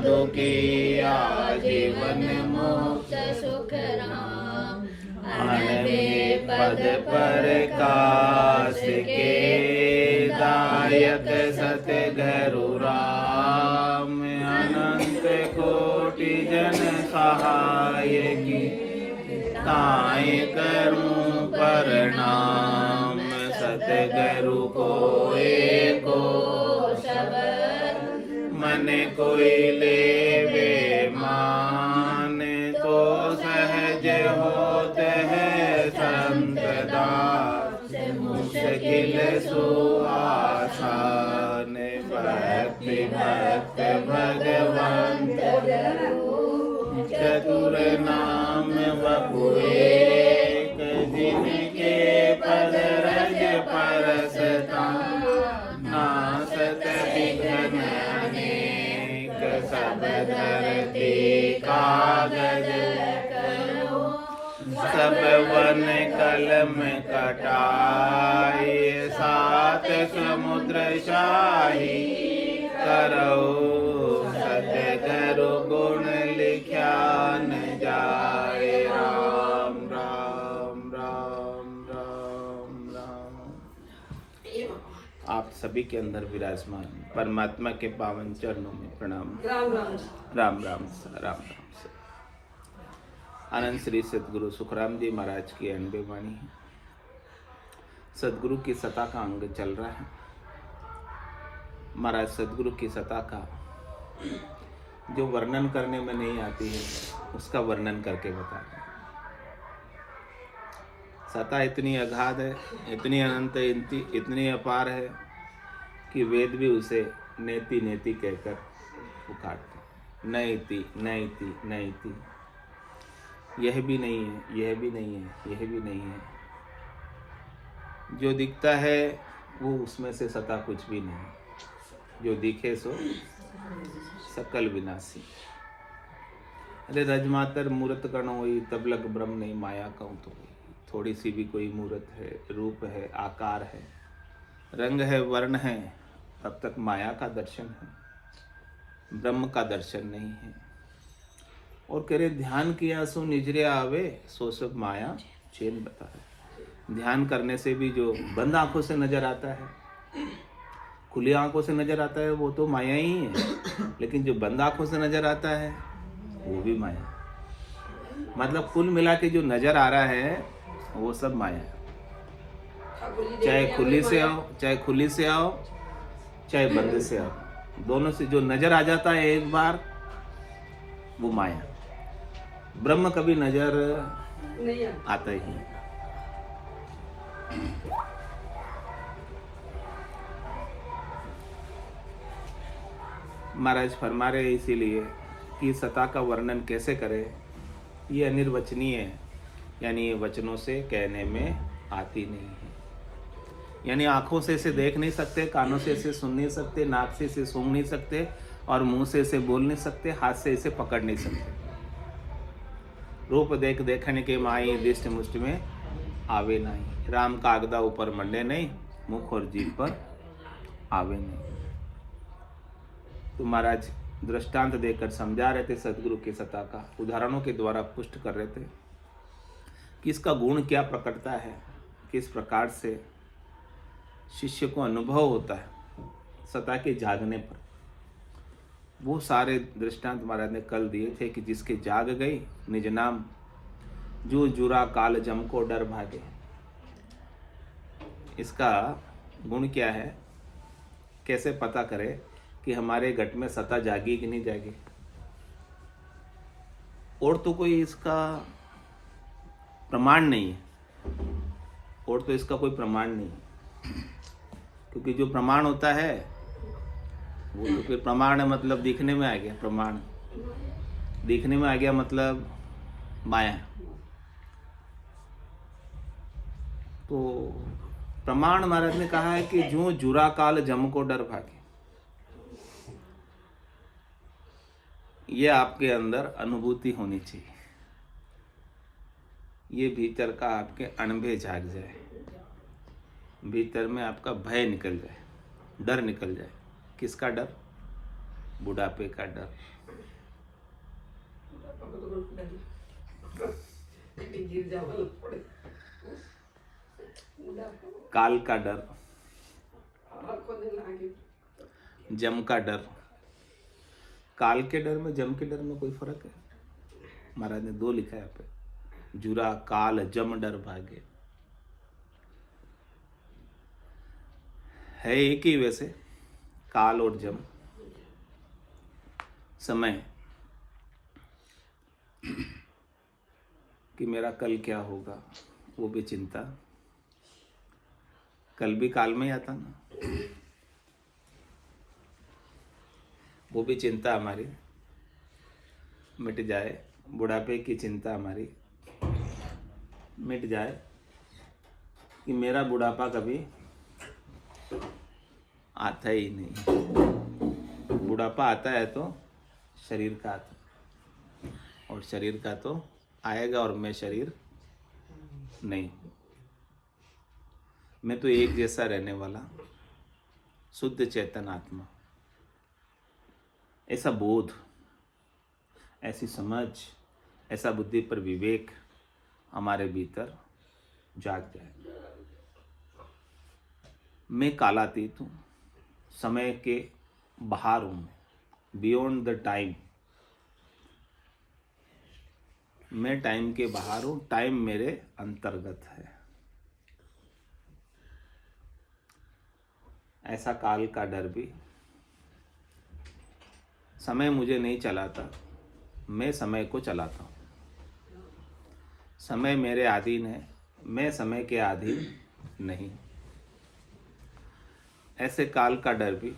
दुखी आजीवन मुक्त सुख राम। अनबे पद प्रकाश के दायक सतगुरु राम। अनंत कोटि जन सहाय की ताय करूं प्रणाम। सतगुरु को एको शब्द मन कोई लेवे मान। तो सहज होत है संत दास मुश्किल सुआसान। भक्ति भक्त भगवंत चतुर नाम वपु एक। जिनके पद रज परसता नासत विघ्न अनेक। सब धरती कागज करो सब वन कलम कटाए। सात समुद्र शाही करो सतगुरु गुण लिख्या न जाए। राम राम राम राम राम। आप सभी के अंदर विराजमान परमात्मा के पावन चरणों में प्रणाम। राम राम राम राम राम राम। आनंद श्री सदगुरु सुखराम जी महाराज की अनबे वाणी है। सदगुरु की सत्ता का अंग चल रहा है। महाराज सदगुरु की सत्ता का जो वर्णन करने में नहीं आती है उसका वर्णन करके बता रहे हैं। सत्ता इतनी अगाध है, इतनी अनंत, इतनी अपार है कि वेद भी उसे नेति नेति कहकर पुकारते। नैति नैति नैति। यह भी नहीं है, यह भी नहीं है, यह भी नहीं है। जो दिखता है वो उसमें से सत्ता कुछ भी नहीं। जो दिखे सो सकल विनाशी। अरे रजमातर मूर्त कर्ण होई तब लग ब्रह्म नहीं माया कहूँ तो। थोड़ी सी भी कोई मूर्त है, रूप है, आकार है, रंग है, वर्ण है, तब तक माया का दर्शन है, ब्रह्म का दर्शन नहीं है। और कह रहे ध्यान किया सो निजरे आवे सो सब माया चैन बता है। ध्यान करने से भी जो बंद आंखों से नजर आता है, खुली आंखों से नजर आता है, वो तो माया ही है। लेकिन जो बंद आंखों से नजर आता है वो भी माया। मतलब कुल मिला के जो नजर आ रहा है वो सब माया है। चाहे खुली से आओ, चाहे खुली से आओ, चाहे बंद से आओ, दोनों से जो नजर आ जाता है एक बार वो माया। ब्रह्म कभी नजर नहीं आता ही। महाराज फरमा रहे इसीलिए कि सत्ता का वर्णन कैसे करें, ये अनिर्वचनीय है। यानी ये वचनों से कहने में आती नहीं है। यानी आंखों से इसे देख नहीं सकते, कानों से इसे सुन नहीं सकते, नाक से इसे सूंघ नहीं सकते और मुंह से इसे बोल नहीं सकते, हाथ से इसे पकड़ नहीं सकते। रूप देख देखने के माई दृष्टि मुष्टि में आवे नहीं। राम कागदा ऊपर मंडे नहीं, मुख और जीभ पर आवे नहीं। तो महाराज दृष्टांत देकर समझा रहे थे सदगुरु की सत्ता का, उदाहरणों के द्वारा पुष्ट कर रहे थे कि इसका गुण क्या प्रकटता है, किस प्रकार से शिष्य को अनुभव होता है सत्ता के जागने पर। वो सारे दृष्टांत महाराज ने कल दिए थे कि जिसके जाग गई निज नाम जो जुरा काल जम को डर भागे। इसका गुण क्या है, कैसे पता करें कि हमारे घट में सत्ता जागी कि नहीं जागी। और तो कोई इसका प्रमाण नहीं है, और तो इसका कोई प्रमाण नहीं है। क्योंकि जो प्रमाण होता है वो तो फिर प्रमाण है, मतलब दिखने में आ गया। प्रमाण दिखने में आ गया मतलब माया। तो प्रमाण महाराज ने कहा है कि जो जुरा काल जम को डर भागे। ये आपके अंदर अनुभूति होनी चाहिए, ये भीतर का आपके अणभे जाग जाए, भीतर में आपका भय निकल जाए, डर निकल जाए। किसका डर? बुढ़ापे का डर, काल का डर, जम का डर। काल के डर में जम के डर में कोई फर्क है? महाराज ने दो लिखा है यहाँ पे, जुरा काल जम डर भागे। है एक ही वैसे, काल और जम। समय कि मेरा कल क्या होगा, वो भी चिंता। कल भी काल में ही आता ना, वो भी चिंता हमारी मिट जाए। बुढ़ापे की चिंता हमारी मिट जाए कि मेरा बुढ़ापा कभी आता ही नहीं। बुढ़ापा आता है तो शरीर का आता, और शरीर का तो आएगा, और मैं शरीर नहीं। मैं तो एक जैसा रहने वाला शुद्ध चेतन आत्मा। ऐसा बोध, ऐसी समझ, ऐसा बुद्धि पर विवेक हमारे भीतर जाग जाए। मैं कालातीत हूँ, समय के बाहर हूँ, बियॉन्ड द टाइम। मैं टाइम के बाहर हूँ, टाइम मेरे अंतर्गत है। ऐसा काल का डर भी। समय मुझे नहीं चलाता, मैं समय को चलाता हूँ। समय मेरे अधीन है, मैं समय के अधीन नहीं। ऐसे काल का डर भी।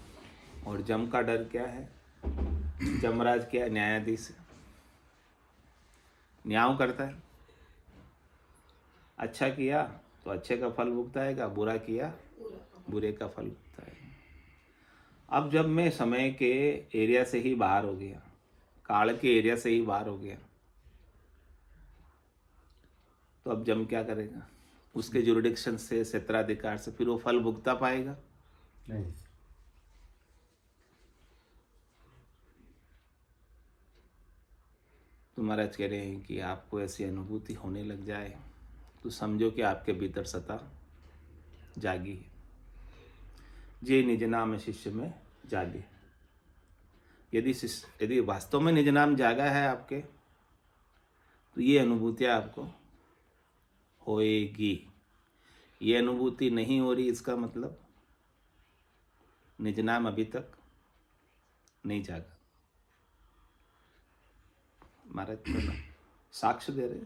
और जम का डर क्या है? जमराज क्या है? न्यायाधीश है, न्याय करता है। अच्छा किया तो अच्छे का फल भुगताएगा, बुरा किया बुरे का फल भुगताएगा। अब जब मैं समय के एरिया से ही बाहर हो गया, काल के एरिया से ही बाहर हो गया, तो अब जम क्या करेगा? उसके जुरिडिक्शन से, क्षेत्राधिकार से फिर वो फल भुगता पाएगा? नहीं। तो महाराज कह रहे हैं कि आपको ऐसी अनुभूति होने लग जाए तो समझो कि आपके भीतर सत्ता जागी है। जे निज नाम शिष्य में जागे। यदि वास्तव में निज नाम जागा है आपके, तो ये अनुभूतियां आपको होएगी। ये अनुभूति नहीं हो रही, इसका मतलब निज नाम अभी तक नहीं जागा। महाराज साक्ष्य दे रहे,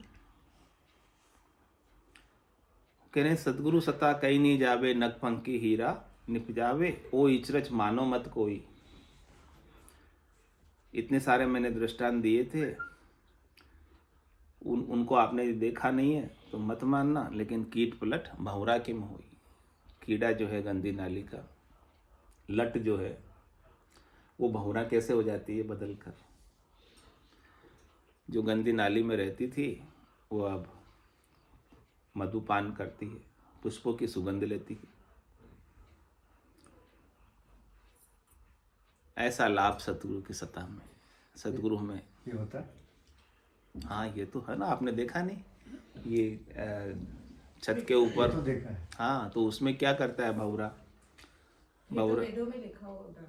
कह रहे सदगुरु सता कहीं नहीं जावे, नक पंखी हीरा निपजावे, ओ इचरच मानो मत कोई। इतने सारे मैंने दृष्टांत दिए थे, उनको आपने देखा नहीं है तो मत मानना। लेकिन कीट पलट भंवरा की मोही। कीड़ा जो है गंदी नाली का, लट जो है वो भंवरा कैसे हो जाती है बदल कर। जो गंदी नाली में रहती थी वो अब मधुपान करती है, पुष्पों की सुगंध लेती है। ऐसा लाभ सतगुरु की सत्ता में, सतगुरु में ये होता है। हाँ ये तो है ना, आपने देखा नहीं? ये छत के ऊपर तो देखा है। हाँ तो उसमें क्या करता है भंवरा? भंवरा वेदों में लिखा होगा,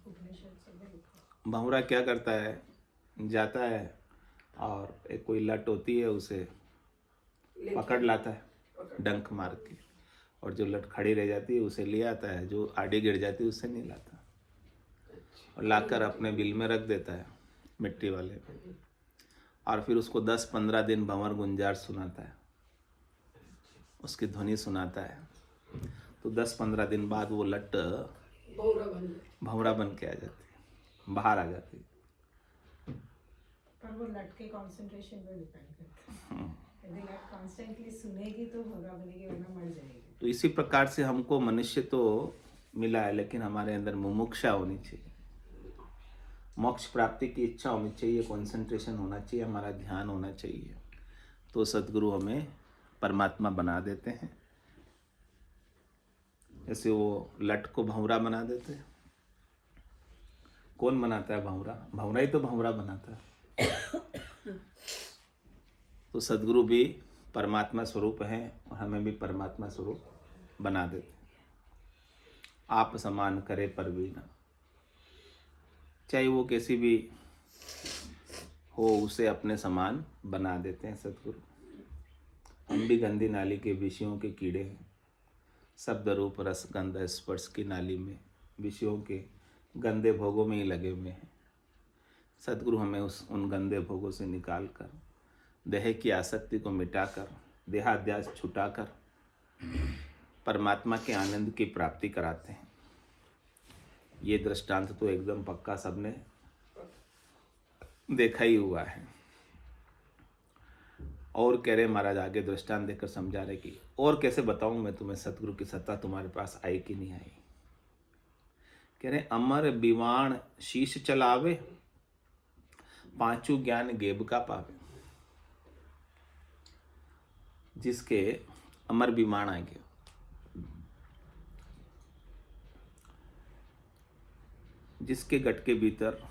उपनिषद से लिखा। भंवरा क्या करता है? जाता है और एक कोई लट होती है उसे पकड़ लाता है डंक मार के, और जो लट खड़ी रह जाती है उसे ले आता है, जो आड़ी गिर जाती है उससे नहीं लाता, और लाकर अपने बिल में रख देता है मिट्टी वाले पे। और फिर उसको 10-15 दिन भंवर गुंजार सुनाता है, उसकी ध्वनि सुनाता है। तो 10-15 दिन बाद वो लट भंवरा बन के आ जाती है, बाहर आ जाती है। पर वो लट के कंसंट्रेशन पे डिपेंड करता है। यदि लट कांस्टेंटली सुनेगी तो भंवरा बनेगी, वरना मर जाएगी। तो इसी प्रकार से हमको मनुष्य तो मिला है, लेकिन हमारे अंदर मुमुक्षा होनी चाहिए, मोक्ष प्राप्ति की इच्छा होनी चाहिए, कंसंट्रेशन होना चाहिए, हमारा ध्यान होना चाहिए। तो सद्गुरु हमें परमात्मा बना देते हैं। जैसे वो लट को भंवरा बना देते हैं। कौन बनाता है भंवरा? भंवरा ही तो भंवरा बनाता है। तो सदगुरु भी परमात्मा स्वरूप हैं और हमें भी परमात्मा स्वरूप बना देते। आप समान करे पर भी ना, चाहे वो कैसी भी हो उसे अपने समान बना देते हैं सदगुरु। हम भी गंदी नाली के विषयों के कीड़े हैं, शब्द रूप रस गंध स्पर्श की नाली में विषयों के गंदे भोगों में ही लगे हुए हैं। सदगुरु हमें उन गंदे भोगों से निकाल कर, देह की आसक्ति को मिटाकर, देहाध्यास छुटाकर परमात्मा के आनंद की प्राप्ति कराते हैं। ये दृष्टांत तो एकदम पक्का सबने देखा ही हुआ है। और कह रहे महाराज आगे दृष्टांत देकर समझा रहे कि और कैसे बताऊं मैं तुम्हें सतगुरु की सत्ता तुम्हारे पास आई कि नहीं आई। कह रहे अमर बिवाण शीश चलावे, पांचू ज्ञान गेब का पावे। जिसके अमर बिवाण आ गया, जिसके गट के भीतर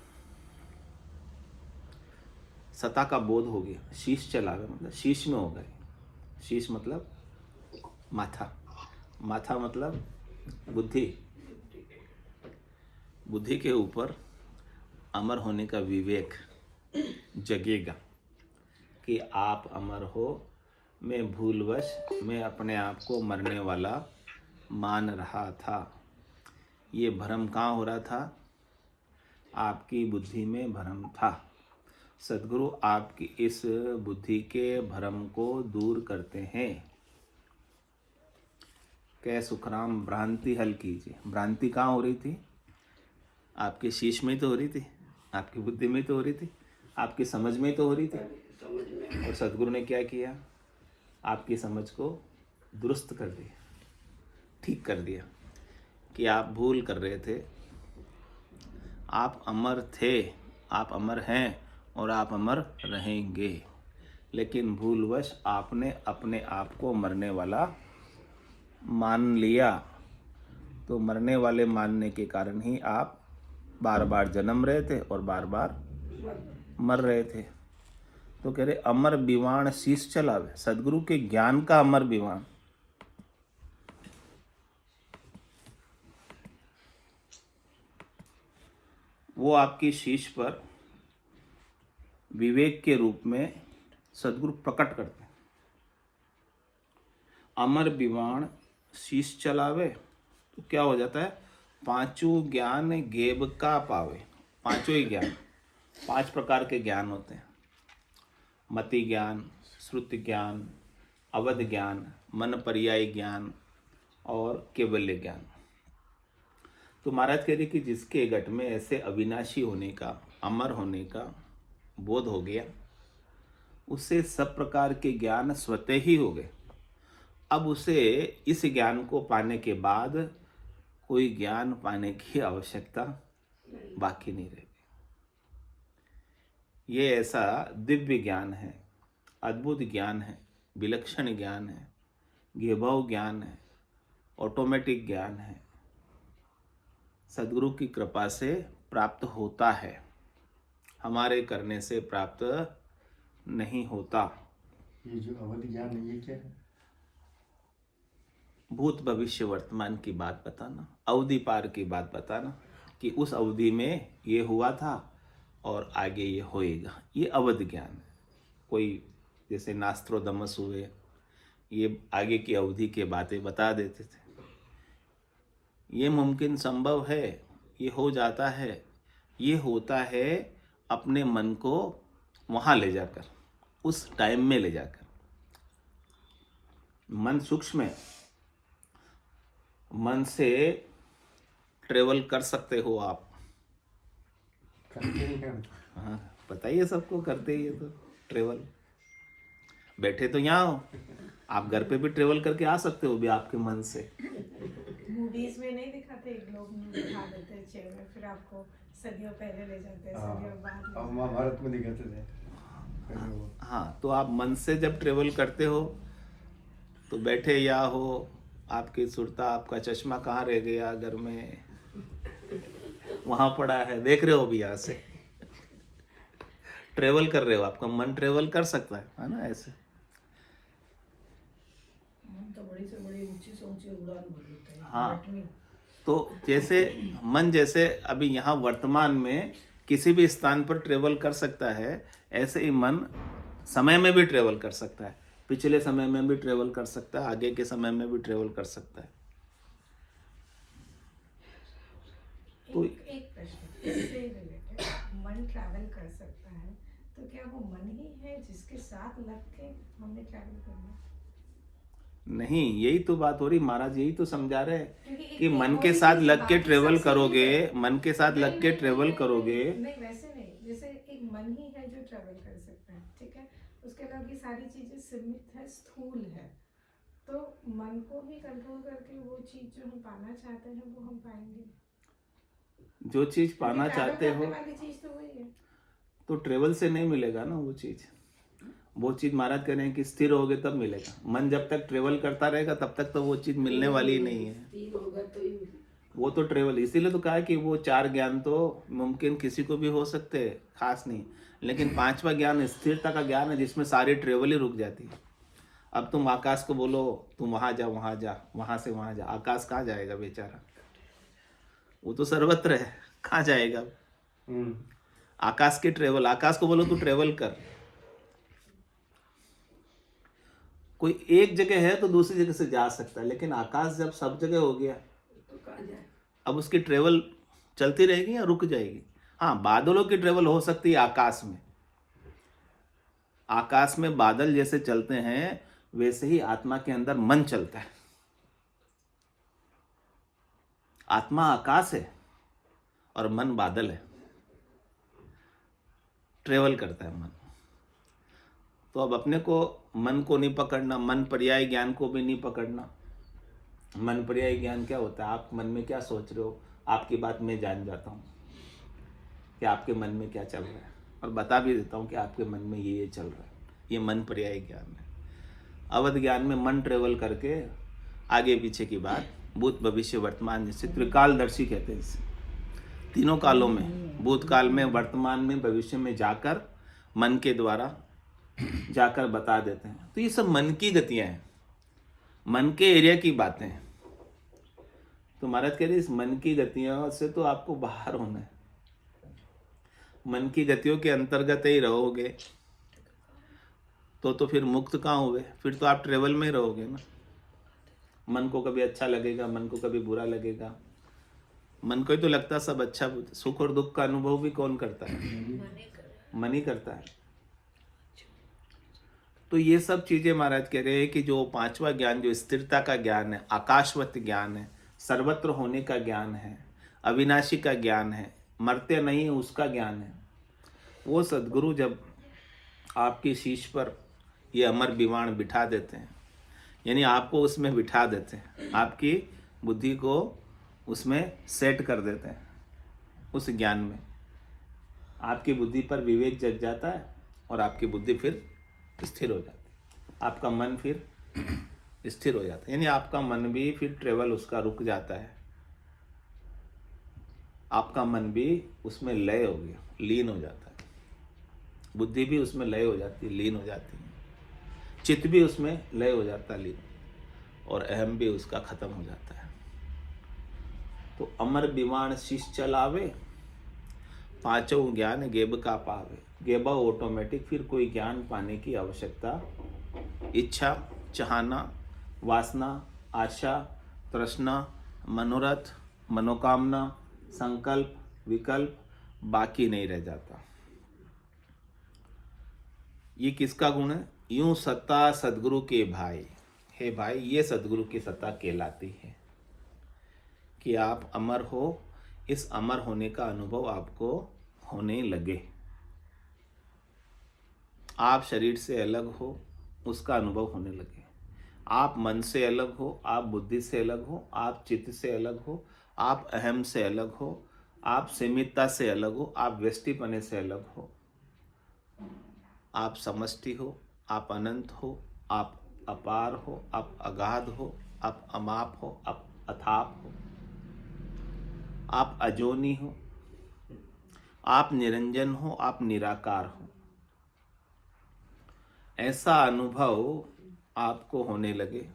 सत्ता का बोध हो गया, शीश चलावे मतलब शीश में हो गए। शीश मतलब माथा, माथा मतलब बुद्धि। बुद्धि के ऊपर अमर होने का विवेक जगेगा कि आप अमर हो, मैं भूलवश मैं अपने आप को मरने वाला मान रहा था। ये भ्रम कहाँ हो रहा था? आपकी बुद्धि में भ्रम था। सद्गुरु आपकी इस बुद्धि के भ्रम को दूर करते हैं। कह सुखराम भ्रांति हल कीजिए। भ्रांति कहाँ हो रही थी? आपके शीश में तो हो रही थी, आपकी बुद्धि में तो हो रही थी, आपकी समझ में तो हो रही थी। और सद्गुरु ने क्या किया? आपकी समझ को दुरुस्त कर दिया, ठीक कर दिया कि आप भूल कर रहे थे। आप अमर थे, आप अमर हैं और आप अमर रहेंगे, लेकिन भूलवश आपने अपने आप को मरने वाला मान लिया। तो मरने वाले मानने के कारण ही आप बार बार जन्म रहे थे और बार बार मर रहे थे। तो कह रहे अमर बिवाण शीश चलावे। सद्गुरु के ज्ञान का अमर बिवाण, वो आपकी शीश पर विवेक के रूप में सद्गुरु प्रकट करते हैं। अमर बिवाण शीश चलावे तो क्या हो जाता है? पांचों ज्ञान गेब का पावे। पांचों ही ज्ञान, 5 प्रकार के ज्ञान होते हैं। मति ज्ञान, श्रुति ज्ञान, अवध ज्ञान, मन पर्याय ज्ञान और केवल्य ज्ञान। तो महाराज कह रहे कि जिसके घट में ऐसे अविनाशी होने का, अमर होने का बोध हो गया, उससे सब प्रकार के ज्ञान स्वतः ही हो गए। अब उसे इस ज्ञान को पाने के बाद कोई ज्ञान पाने की आवश्यकता बाकी नहीं रहेगी। ये ऐसा दिव्य ज्ञान है, अद्भुत ज्ञान है, विलक्षण ज्ञान है, घेभाव ज्ञान है, ऑटोमेटिक ज्ञान है। सद्गुरु की कृपा से प्राप्त होता है, हमारे करने से प्राप्त नहीं होता। ये जो अवधि ज्ञान है ये क्या है? भूत भविष्य वर्तमान की बात बताना, अवधि पार की बात बताना कि उस अवधि में ये हुआ था और आगे ये होएगा। ये अवध ज्ञान है। कोई जैसे नास्त्रोदमस हुए, ये आगे की अवधि के बातें बता देते थे। ये मुमकिन संभव है, ये हो जाता है, ये होता है अपने मन को वहाँ ले जाकर, उस टाइम में ले जाकर। मन सूक्ष्म है, मन से ट्रेवल कर सकते हो आप। करते नहीं हैं। हाँ, पता ही है सबको, करते ही है तो ट्रेवल। बैठे तो यहाँ हो, आप घर पे भी ट्रेवल करके आ सकते हो भी आपके मन से। मूवीज में नहीं दिखाते, एक लोग दिखा देते हैं चेयर में, फिर आपको सदियों पहले ले जाते हैं, सदियों बाद ले अब जाते हैं। महाभारत में दिखाते थे पहले वो। हाँ, तो आप मन से जब ट्रेवल करते हो तो बैठे या हो, आपकी सुरता, आपका चश्मा कहाँ रह गया घर में, वहाँ पड़ा है, देख रहे हो भी यहाँ से। ट्रेवल कर रहे हो, आपका मन ट्रेवल कर सकता है ना ऐसे। मन तो बड़ी से बड़ी ऊंची से ऊंची उड़ान भर लेता है। हाँ। बट में तो जैसे मन जैसे अभी यहाँ वर्तमान में किसी भी स्थान पर ट्रेवल कर सकता है, ऐसे ही मन समय में भी ट्रेवल कर सकता है, पिछले समय में भी ट्रेवल कर सकता है, आगे के समय में भी ट्रेवल कर सकता है। तो एक प्रश्न इससे रिलेटेड, मन ट्रैवल कर सकता है तो क्या वो मन ही है जिसके साथ लग के हमने ट्रैवल करना? नहीं, यही तो बात हो रही महाराज, यही तो समझा रहे हैं क्योंकि एक कि मन ego के ही साथ चीज़ है, लग के बाकी ट्रेवल सब सीमित करोगे, है। मन के साथ लग के ट्रेवल करोगे। नहीं वैसे नहीं, जैसे एक मन ही है जो ट्रैवल कर सकता है, ठीक है, उसके अलावा की सारी चीजें सीमित है, स्थूल है, तो मन को ही कंट्रोल करके वो चीज जो हम पाना चाहते हैं वो हम पाएंगे। जो चीज पाना क्योंकि travel चाहते करने हो वाली चीज तो वही है। तो ट्रेवल से नहीं मिलेगा ना वो चीज। वो चीज महाराज कह रहे हैं कि स्थिर होगे तब मिलेगा। मन जब तक ट्रेवल करता रहेगा तब तक तो वो चीज मिलने वाली ही नहीं है। वो तो ट्रेवल, इसीलिए तो कहा है कि वो 4 ज्ञान तो मुमकिन किसी को भी हो सकते हैं, खास नहीं, लेकिन 5वां ज्ञान स्थिरता का ज्ञान है जिसमें सारी ट्रेवल ही रुक जाती है। अब तुम आकाश को बोलो तुम वहां जा, वहां जा, वहां से वहां जा, आकाश कहाँ जाएगा बेचारा? वो तो सर्वत्र है, कहाँ जाएगा? आकाश के ट्रेवल, आकाश को बोलो तू ट्रेवल कर, कोई एक जगह है तो दूसरी जगह से जा सकता है, लेकिन आकाश जब सब जगह हो गया तो कहाँ जाए? अब उसकी ट्रेवल चलती रहेगी या रुक जाएगी? हाँ, बादलों की ट्रेवल हो सकती है आकाश में। आकाश में बादल जैसे चलते हैं वैसे ही आत्मा के अंदर मन चलता है। आत्मा आकाश है और मन बादल है, ट्रेवल करता है मन। तो अब अपने को मन को नहीं पकड़ना, मन पर्याय ज्ञान को भी नहीं पकड़ना। मन पर्याय ज्ञान क्या होता है? आप मन में क्या सोच रहे हो, आपकी बात मैं जान जाता हूँ कि आपके मन में क्या चल रहा है, और बता भी देता हूँ कि आपके मन में ये चल रहा है। ये मन पर्याय ज्ञान है। अवध ज्ञान में मन ट्रेवल करके आगे पीछे की बात, भूत भविष्य वर्तमान, जैसे त्रिकालदर्शी कहते हैं इसे। तीनों कालों में, भूतकाल में, वर्तमान में, भविष्य में जाकर मन के द्वारा जाकर बता देते हैं। तो ये सब मन की गतियां हैं, मन के एरिया की बातें हैं। तो महाराज कह रहे इस मन की गतियों से तो आपको बाहर होना है। मन की गतियों के अंतर्गत ही रहोगे तो फिर मुक्त कहाँ हुए? फिर तो आप ट्रेवल में ही रहोगे ना। मन को कभी अच्छा लगेगा, मन को कभी बुरा लगेगा। मन को ही तो लगता है सब अच्छा, सुख और दुख का अनुभव भी कौन करता है? मन ही करता है। तो ये सब चीजें महाराज कह रहे हैं कि जो 5वां ज्ञान, जो स्थिरता का ज्ञान है, आकाशवत ज्ञान है, सर्वत्र होने का ज्ञान है, अविनाशी का ज्ञान है, मरते नहीं उसका ज्ञान है, वो सद्गुरु जब आपकी शीश पर ये अमर विमाण बिठा देते हैं, यानी आपको उसमें बिठा देते हैं, आपकी बुद्धि को उसमें सेट कर देते हैं, उस ज्ञान में आपकी बुद्धि पर विवेक जग जाता है और आपकी बुद्धि फिर स्थिर हो जाती है, आपका मन फिर स्थिर हो जाता है। यानी आपका मन भी फिर ट्रेवल उसका रुक जाता है, आपका मन भी उसमें लय हो गया, लीन हो जाता है, बुद्धि भी उसमें लय हो जाती है, लीन हो जाती है, चित्त भी उसमें लय हो जाता है, लीन, और अहम भी उसका खत्म हो जाता है। तो अमर विमाण शीश चलावे, 5वां ज्ञान गेब का पावे। गेबा ऑटोमेटिक, फिर कोई ज्ञान पाने की आवश्यकता, इच्छा, चाहना, वासना, आशा, तृष्णा, मनोरथ, मनोकामना, संकल्प, विकल्प बाकी नहीं रह जाता। ये किसका गुण है? यूं सत्ता सद्गुरु के भाई। हे भाई, ये सद्गुरु की सत्ता कहलाती है कि आप अमर हो, इस अमर होने का अनुभव आपको होने लगे। आप शरीर से अलग हो, उसका अनुभव होने लगे। आप मन से अलग हो, आप बुद्धि से अलग हो, आप चित्त से अलग हो, आप अहम से अलग हो, आप सीमितता से अलग हो, आप व्यष्टिपने से अलग हो, आप समष्टि हो, आप अनंत हो, आप अपार हो, आप अगाध हो, आप अमाप हो, आप अथाप हो, आप अजोनी हो, आप निरंजन हो, आप निराकार हो, ऐसा अनुभव आपको होने लगे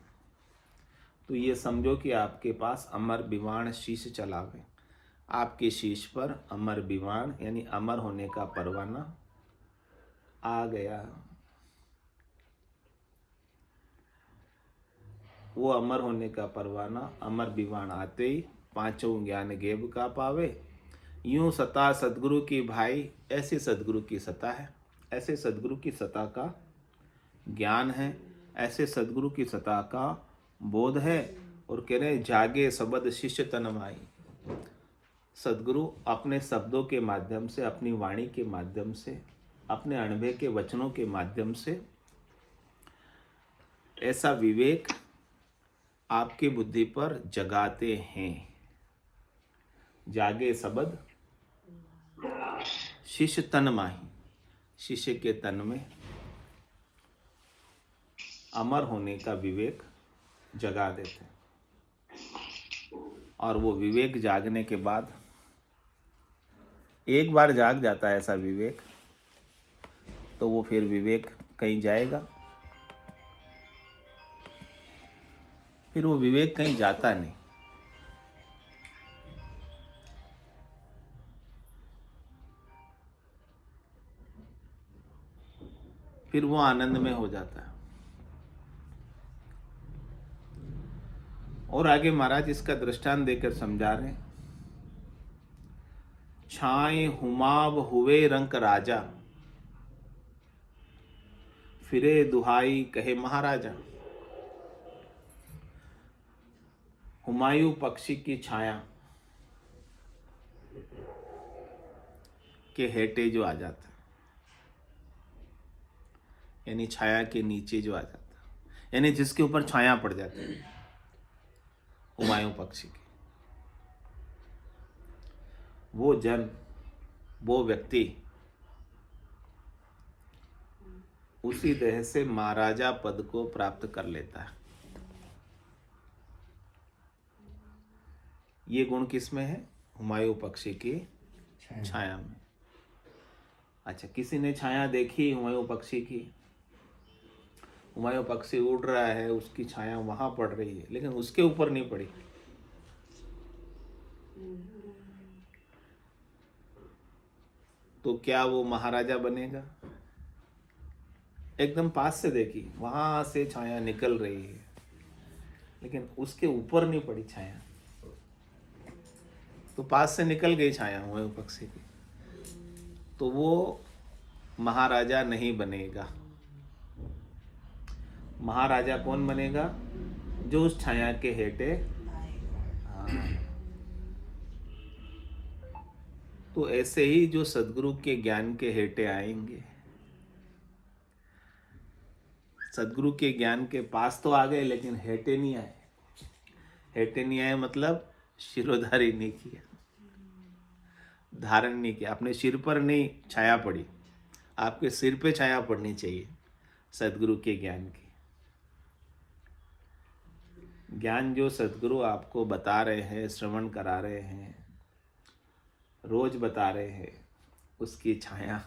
तो ये समझो कि आपके पास अमर विमाण शीश चलावे। आपके शीश पर अमर विमाण यानी अमर होने का परवाना आ गया। वो अमर होने का परवाना अमर विमाण आते ही पांचों ज्ञान गेब का पावे। यूं सता सदगुरु की भाई, ऐसे सदगुरु की सता है, ऐसे सदगुरु की सता का ज्ञान है, ऐसे सदगुरु की सता का बोध है। और कह रहे जागे सबद शिष्य तनमाई। सदगुरु अपने शब्दों के माध्यम से, अपनी वाणी के माध्यम से, अपने अनुभव के वचनों के माध्यम से ऐसा विवेक आपकी बुद्धि पर जगाते हैं। जागे सबद शिष्य तन माही, शिष्य के तन में अमर होने का विवेक जगा देते हैं। और वो विवेक जागने के बाद, एक बार जाग जाता है ऐसा विवेक, तो वो फिर विवेक कहीं जाएगा, फिर वो विवेक कहीं जाता नहीं। फिर वो आनंद में हो जाता है। और आगे महाराज इसका दृष्टांत देकर समझा रहे हैं। छाए हुमाव हुए रंक राजा, फिरे दुहाई कहे महाराजा। हुमायूं पक्षी की छाया के हेठे जो आ जाता, यानी छाया के नीचे जो आ जाता, यानी जिसके ऊपर छाया पड़ जाती है, हुमायूं पक्षी की, वो जन, वो व्यक्ति उसी देह से महाराजा पद को प्राप्त कर लेता है। ये गुण किस में है? हुमायूं पक्षी की छाया में। अच्छा, किसी ने छाया देखी हुमायूं पक्षी की, हुमायूं पक्षी उड़ रहा है, उसकी छाया वहां पड़ रही है, लेकिन उसके ऊपर नहीं पड़ी, तो क्या वो महाराजा बनेगा? एकदम पास से देखी, वहां से छाया निकल रही है, लेकिन उसके ऊपर नहीं पड़ी छाया, तो पास से निकल गई छाया हुमायूं पक्षी की, तो वो महाराजा नहीं बनेगा। महाराजा कौन बनेगा? जो उस छाया के हेठे। तो ऐसे ही जो सदगुरु के ज्ञान के हेठे आएंगे, सदगुरु के ज्ञान के पास तो आ गए, लेकिन हेठे नहीं आए। हेठे नहीं आए मतलब शिरोधारी नहीं किया, धारण नहीं किया, अपने सिर पर नहीं छाया पड़ी। आपके सिर पे छाया पड़नी चाहिए सदगुरु के ज्ञान की। ज्ञान जो सदगुरु आपको बता रहे हैं, श्रवण करा रहे हैं, रोज बता रहे हैं, उसकी छाया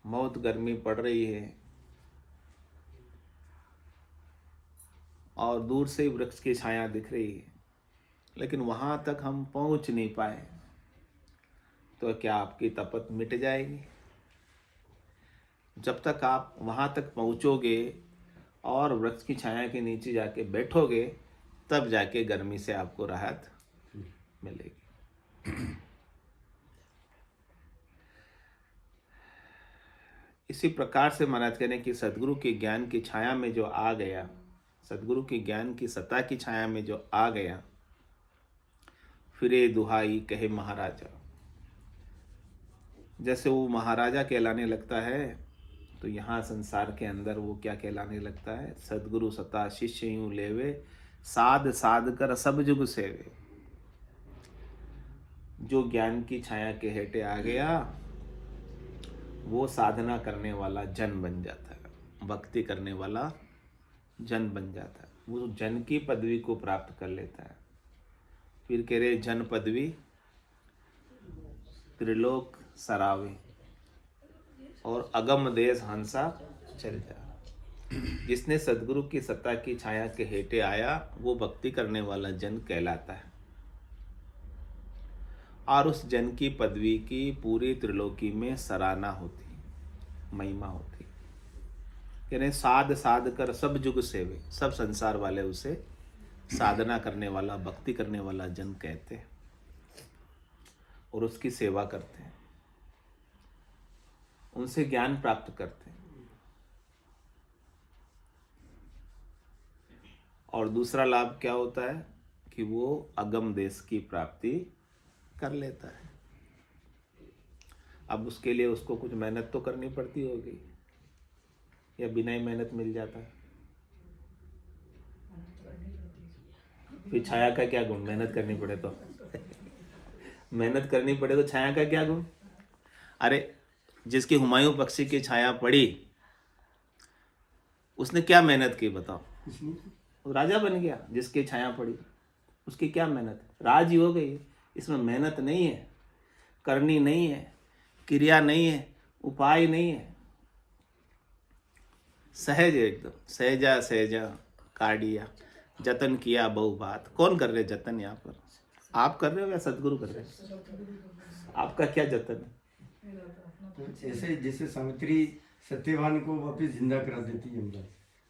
बहुत गर्मी पड़ रही है और दूर से वृक्ष की छाया दिख रही है, लेकिन वहां तक हम पहुंच नहीं पाए, तो क्या आपकी तपत मिट जाएगी? जब तक आप वहां तक पहुंचोगे और वृक्ष की छाया के नीचे जाके बैठोगे, तब जाके गर्मी से आपको राहत मिलेगी। इसी प्रकार से महाराज कहने कि सदगुरु के ज्ञान की छाया में जो आ गया, सदगुरु के ज्ञान की सत्ता की छाया में जो आ गया, फिरे दुहाई कहे महाराजा। जैसे वो महाराजा कहलाने लगता है, तो यहाँ संसार के अंदर वो क्या कहलाने लगता है? सदगुरु सता शिष्य यूं लेवे, साध साध कर सब जुग सेवे। जो ज्ञान की छाया के हेठे आ गया, वो साधना करने वाला जन बन जाता है, भक्ति करने वाला जन बन जाता है, वो जन की पदवी को प्राप्त कर लेता है। फिर कह रहे जन पदवी त्रिलोक सरावे और अगम देश हंसा चल जा। जिसने सदगुरु की सत्ता की छाया के हेठे आया वो भक्ति करने वाला जन कहलाता है और उस जन की पदवी की पूरी त्रिलोकी में सराहना होती, महिमा होती। यानी साध साध कर सब जुग सेवे, सब संसार वाले उसे साधना करने वाला, भक्ति करने वाला जन कहते हैं और उसकी सेवा करते हैं, उनसे ज्ञान प्राप्त करते हैं। और दूसरा लाभ क्या होता है कि वो अगम देश की प्राप्ति कर लेता है। अब उसके लिए उसको कुछ मेहनत तो करनी पड़ती होगी या बिना ही मेहनत मिल जाता है? फिर छाया का क्या गुण? मेहनत करनी पड़े तो मेहनत करनी पड़े तो छाया का क्या गुण? अरे जिसकी हुमायूं बख्शी की छाया पड़ी उसने क्या मेहनत की बताओ? वो राजा बन गया। जिसकी छाया पड़ी उसकी क्या मेहनत? राज ही हो गई। इसमें मेहनत नहीं है, करनी नहीं है, क्रिया नहीं है, उपाय नहीं है, सहज है एकदम। सहजा सहजा काढ़िया जतन किया बहु बात। कौन कर रहे जतन? यहाँ पर आप कर रहे हो या सदगुरु कर रहे हो? आपका क्या जतन है? तो ऐसे जैसे सावित्री सत्यवान को वापस जिंदा करा देती है यमराज,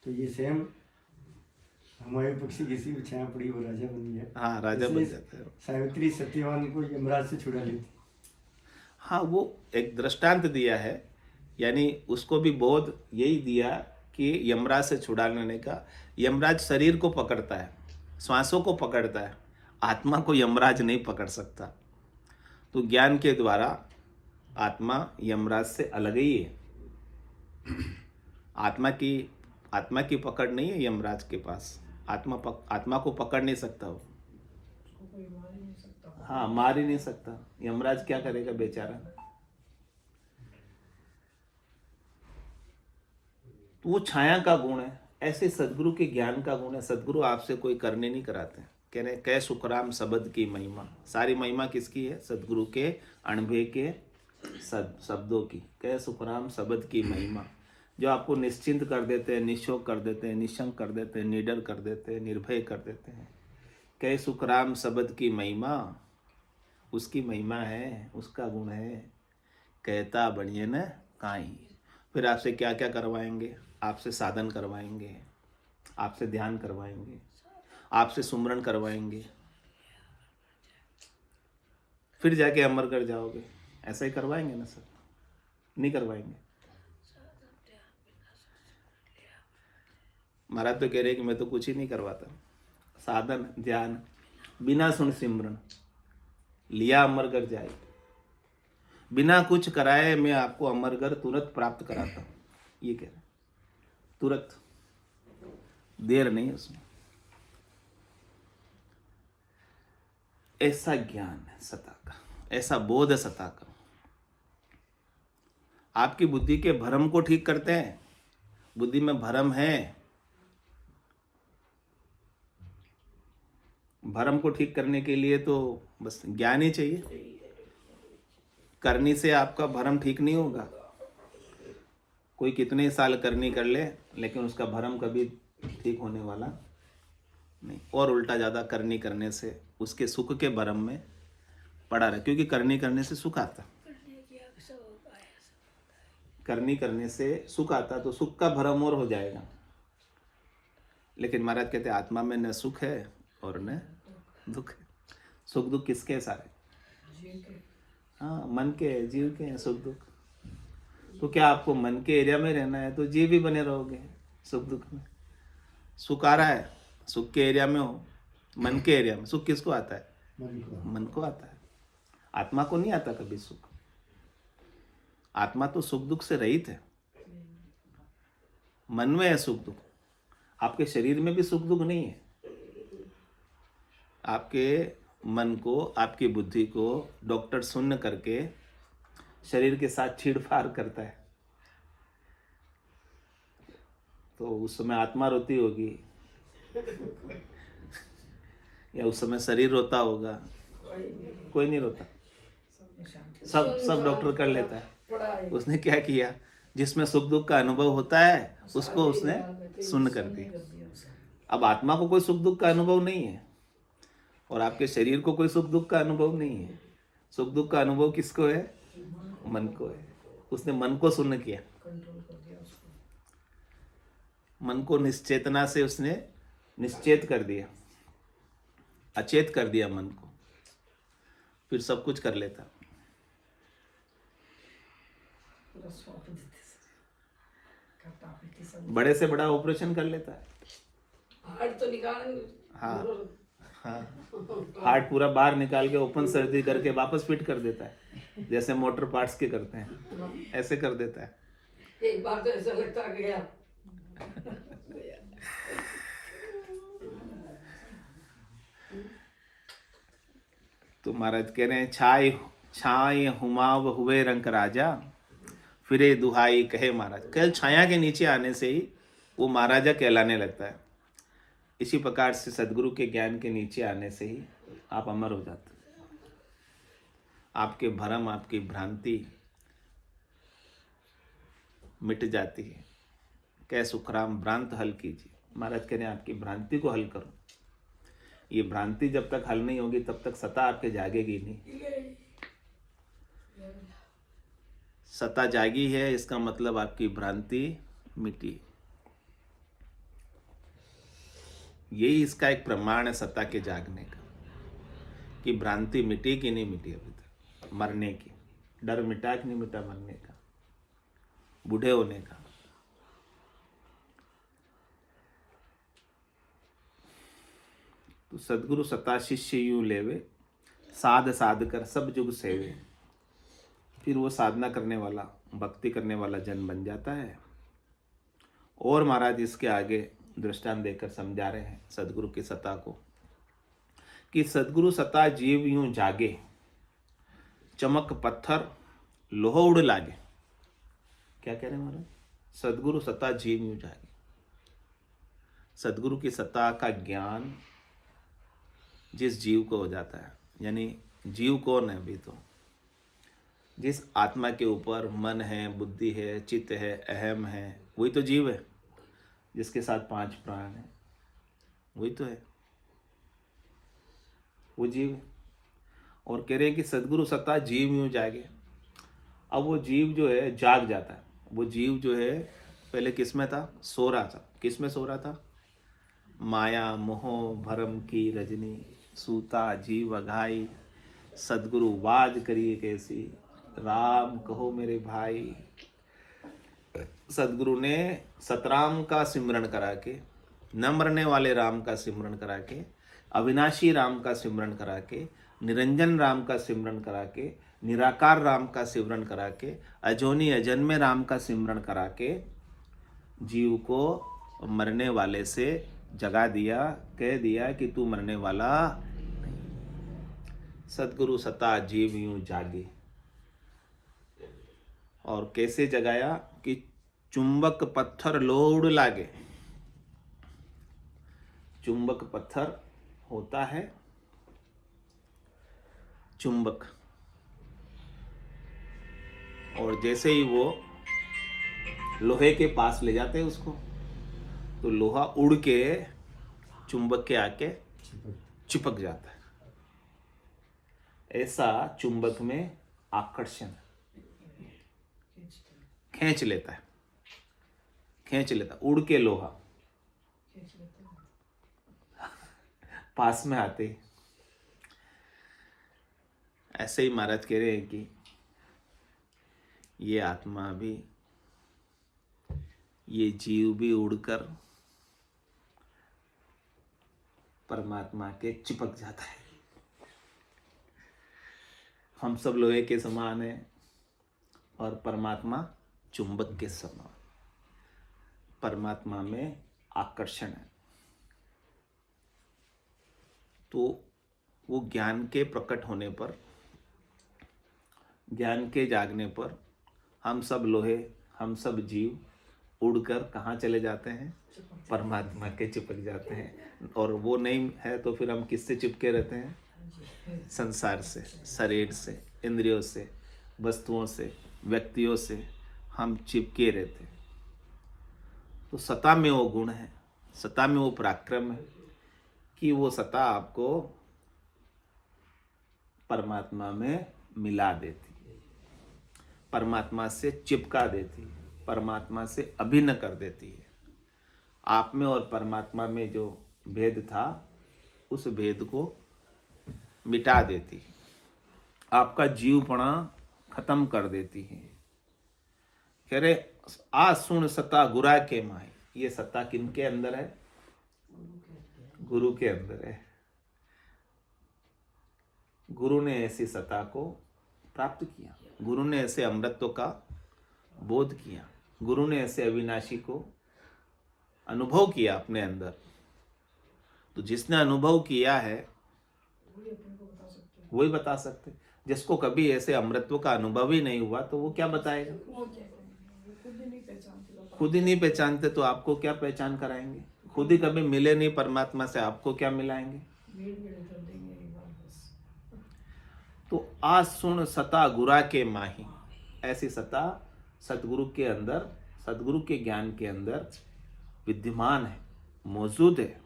तो ये सेम हमारे पक्षी किसी भी छाया पड़ी वो राजा बन गया। हाँ, राजा बन जाता है। सावित्री सत्यवान को यमराज से छुड़ा लेती। हाँ, वो एक दृष्टांत दिया है, यानी उसको भी बोध यही दिया कि यमराज से छुड़ाने का। यमराज शरीर को पकड़ता है, श्वासों को पकड़ता है, आत्मा को यमराज नहीं पकड़ सकता। तो ज्ञान के द्वारा आत्मा यमराज से अलग ही है। आत्मा की पकड़ नहीं है यमराज के पास। आत्मा को पकड़ नहीं सकता वो। हाँ, मार ही नहीं सकता। यमराज क्या करेगा बेचारा? तो वो छाया का गुण है। ऐसे सदगुरु के ज्ञान का गुण है। सदगुरु आपसे कोई करने नहीं कराते। कह रहे कै सुखराम शब्द की महिमा। सारी महिमा किसकी है? सदगुरु के अनुभव के शब्दों की। कै सुखराम शब्द की महिमा, जो आपको निश्चिंत कर देते हैं, निशोक कर देते हैं, निशंक कर देते हैं, निडर कर देते हैं, निर्भय कर देते हैं। कै सुखराम शब्द की महिमा, उसकी महिमा है, उसका गुण है। कहता बढ़िए न काई। फिर आपसे क्या क्या करवाएंगे? आपसे साधन करवाएंगे, आपसे ध्यान करवाएंगे, आपसे सुमरन करवाएंगे, फिर जाके अमरगढ़ जाओगे। ऐसा ही करवाएंगे ना सर? नहीं करवाएंगे। महाराज तो कह रहे कि मैं तो कुछ ही नहीं करवाता। साधन ध्यान बिना सुन सिमरन लिया अमरगढ़ जाए। बिना कुछ कराए मैं आपको अमरगढ़ तुरंत प्राप्त कराता हूँ। ये कह रहे तुरंत, देर नहीं उसमें। ऐसा ज्ञान है सत्ता का, ऐसा बोध है सत्ता का। आपकी बुद्धि के भ्रम को ठीक करते हैं। बुद्धि में भ्रम है, भ्रम को ठीक करने के लिए तो बस ज्ञान ही चाहिए। करनी से आपका भ्रम ठीक नहीं होगा। कोई कितने साल करनी कर ले, लेकिन उसका भ्रम कभी ठीक होने वाला नहीं। और उल्टा ज़्यादा करनी करने से उसके सुख के भ्रम में पड़ा रहे, क्योंकि करनी करने से सुख आता। करनी करने से सुख आता तो सुख का भ्रम और हो जाएगा। लेकिन महाराज कहते आत्मा में न सुख है और न दुख है। सुख दुख किसके हैं? सारे हाँ, मन के, जीव के हैं सुख दुख। तो क्या आपको मन के एरिया में रहना है तो जीव ही बने रहोगे सुख दुख में। सुख आ रहा है, सुख के एरिया में हो, मन के एरिया में। सुख किसको आता है? मन को आता है। आत्मा को नहीं आता कभी सुख। आत्मा तो सुख दुख से रहित है। मन में है सुख दुख। आपके शरीर में भी सुख दुख नहीं है। आपके मन को, आपकी बुद्धि को डॉक्टर शून्य करके शरीर के साथ छीड़फाड़ करता है, तो उस समय आत्मा रोती होगी या उस समय शरीर रोता होगा? कोई नहीं रोता। शांति। सब सब डॉक्टर कर लेता है। उसने क्या किया, जिसमें सुख दुख का अनुभव होता है उसको उसने शून्य कर दिया। अब आत्मा को कोई सुख दुख का अनुभव नहीं है और आपके शरीर को कोई सुख दुख का अनुभव नहीं है। सुख दुख का अनुभव किसको है? मन को है। उसने मन को शून्य किया, कंट्रोल कर दिया उसको। मन को निश्चेतना से उसने निश्चेत कर दिया, अचेत कर दिया मन को, फिर सब कुछ कर लेता। पूरा सौंप देते करता पीती सब। बड़े से बड़ा ऑपरेशन कर लेता है। हार्ट तो निकाल। हाँ हाँ, हार्ट पूरा बाहर निकाल के ओपन सर्जरी करके वापस फिट कर देता है, जैसे मोटर पार्ट्स के करते हैं ऐसे कर देता है। एक बार तो ऐसा लगता गया। तो महाराज कह रहे हैं, छाई छाई हुमाव हुए रंग राजा, फिरे दुहाई कहे महाराज। केवल छाया के नीचे आने से ही वो महाराजा कहलाने लगता है। इसी प्रकार से सदगुरु के ज्ञान के नीचे आने से ही आप अमर हो जाते हैं। आपके भ्रम, आपकी भ्रांति मिट जाती है। कह सुखराम भ्रांत हल कीजिए। महाराज कह रहे हैं, आपकी भ्रांति को हल करो। ये भ्रांति जब तक हल नहीं होगी तब तक सत्ता आपके जागेगी नहीं। सत्ता जागी है इसका मतलब आपकी भ्रांति मिटी। यही इसका एक प्रमाण है सत्ता के जागने का, कि भ्रांति मिटी कि नहीं मिटी अभी तक। मरने की डर मिटा कि नहीं मिटा, मरने का, बूढ़े होने का। तो सदगुरु सता शिष्य यूं लेवे, साध साध कर सब जुग सेवे। फिर वो साधना करने वाला, भक्ति करने वाला जन बन जाता है। और महाराज इसके आगे दृष्टांत देकर समझा रहे हैं सदगुरु की सत्ता को, कि सदगुरु सत्ता जीव यूं जागे, चमक पत्थर लोह उड़ लागे। क्या कह रहे हैं महाराज? सदगुरु सत्ता जीव यूं जागे। सदगुरु की सत्ता का ज्ञान जिस जीव को हो जाता है, यानी जीव कौन है? अभी तो जिस आत्मा के ऊपर मन है, बुद्धि है, चित्त है, अहम है, वही तो जीव है। जिसके साथ 5 प्राण है वही तो है, वो जीव है। और कह रहे हैं कि सदगुरु सत्ता जीव यूं जागे। अब वो जीव जो है जाग जाता है। वो जीव जो है पहले किस में था? सो रहा था। किस में सो रहा था? माया मोह भरम की रजनी, सूता जीव अघाई, सदगुरु वाज करिए कैसी, राम कहो मेरे भाई। सदगुरु ने सतराम का सिमरन करा के, न मरने वाले राम का सिमरन करा के, अविनाशी राम का सिमरन करा के, निरंजन राम का सिमरन करा के, निराकार राम का सिमरन करा के, अजोनी अजन्मे राम का सिमरन करा के जीव को मरने वाले से जगा दिया, कह दिया कि तू मरने वाला नहीं। सदगुरु सता जीव यूं जागे। और कैसे जगाया? कि चुंबक पत्थर लोड लागे। चुंबक पत्थर होता है चुंबक, और जैसे ही वो लोहे के पास ले जाते हैं उसको, तो लोहा उड़ के चुंबक के आके चिपक जाता है। ऐसा चुंबक में आकर्षण खींच लेता है, खींच लेता, उड़ के लोहा पास में आते ही। ऐसे ही महाराज कह रहे हैं कि ये आत्मा भी, ये जीव भी उड़कर परमात्मा के चिपक जाता है। हम सब लोहे के समान हैं और परमात्मा चुंबक के समान। परमात्मा में आकर्षण है। तो वो ज्ञान के प्रकट होने पर, ज्ञान के जागने पर हम सब लोहे, हम सब जीव उड़कर कहाँ चले जाते हैं? परमात्मा के चिपक जाते हैं। और वो नहीं है तो फिर हम किससे चिपके रहते हैं? संसार से, शरीर से, इंद्रियों से, वस्तुओं से, व्यक्तियों से हम चिपके रहते। तो सत्ता में वो गुण है, सत्ता में वो पराक्रम है कि वो सत्ता आपको परमात्मा में मिला देती है, परमात्मा से चिपका देती है, परमात्मा से अभिन्न कर देती है। आप में और परमात्मा में जो भेद था उस भेद को मिटा देती है, आपका जीवपना खत्म कर देती है। कह रहे आ सुन सत्ता गुरा के माई, ये सत्ता किनके अंदर है? गुरु के अंदर है। गुरु ने ऐसी सत्ता को प्राप्त किया, गुरु ने ऐसे अमृतत्व का बोध किया, गुरु ने ऐसे अविनाशी को अनुभव किया अपने अंदर। तो जिसने अनुभव किया है वही बता सकते। जिसको कभी ऐसे अमृतत्व का अनुभव ही नहीं हुआ तो वो क्या बताएगा? खुद ही नहीं पहचानते तो आपको क्या पहचान कराएंगे? खुद ही कभी मिले नहीं परमात्मा से, आपको क्या मिलाएंगे? तो आज सुन सता गुरा के माही, ऐसी सता सतगुरु के अंदर, सतगुरु के ज्ञान के अंदर विद्यमान है, मौजूद है।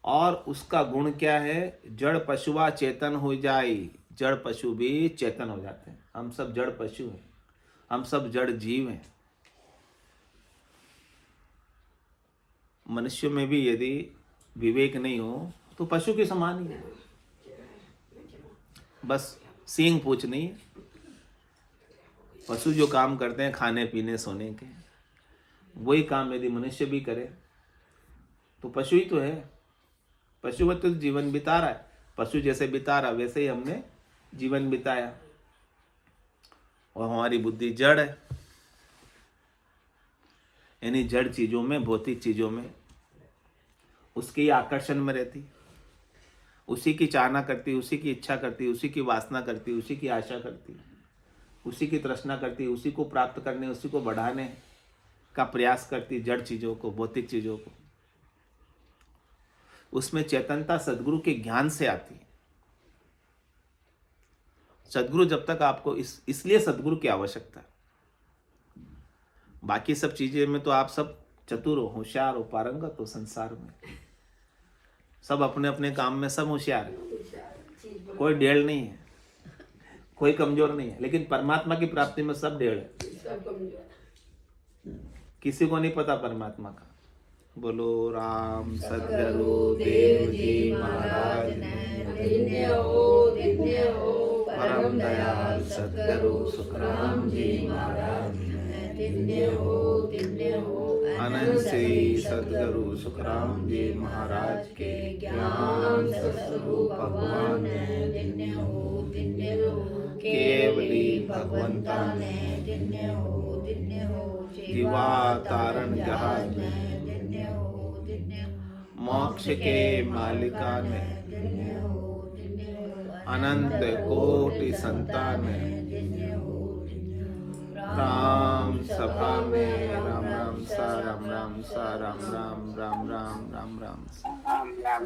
और उसका गुण क्या है? जड़ पशुआ चेतन हो जाए। जड़ पशु भी चेतन हो जाते हैं। हम सब जड़ पशु हैं, हम सब जड़ जीव हैं। मनुष्य में भी यदि विवेक नहीं हो तो पशु के समान ही है, बस सींग पूछ नहीं है। पशु जो काम करते हैं खाने पीने सोने के, वही काम यदि मनुष्य भी करे तो पशु ही तो है। पशु तो जीवन बिता रहा है, पशु जैसे बिता रहा वैसे ही हमने जीवन बिताया। और हमारी बुद्धि जड़ है, यानी जड़ चीजों में, भौतिक चीजों में उसके आकर्षण में रहती, उसी की चाहना करती, उसी की इच्छा करती, उसी की वासना करती, उसी की आशा करती, उसी की तृष्णा करती, उसी को प्राप्त करने, उसी को बढ़ाने का प्रयास करती, जड़ चीजों को, भौतिक चीजों को। उसमें चेतनता सद्गुरु के ज्ञान से आती है। सद्गुरु जब तक आपको इसलिए सद्गुरु की आवश्यकता है। बाकी सब चीजें में तो आप सब चतुर हो, होशियार हो, पारंगत हो। संसार में सब अपने अपने काम में सब होशियार है, कोई डेढ़ नहीं है, कोई कमजोर नहीं है। लेकिन परमात्मा की प्राप्ति में सब डेढ़ है, किसी को नहीं पता परमात्मा का। बोलो राम सद्गुरु देव जी महाराज परम दयाल सद्गुरु सुखराम जी महाराज अनंत श्री सद्गुरु सुखराम जी महाराज के ज्ञान स्वरूप भगवान केवली भगवंता जीवा तारण जहाज मोक्ष के मालिका ने अनंत कोटि संतान राम सभा में राम राम सा राम राम सा राम राम राम राम राम राम सा।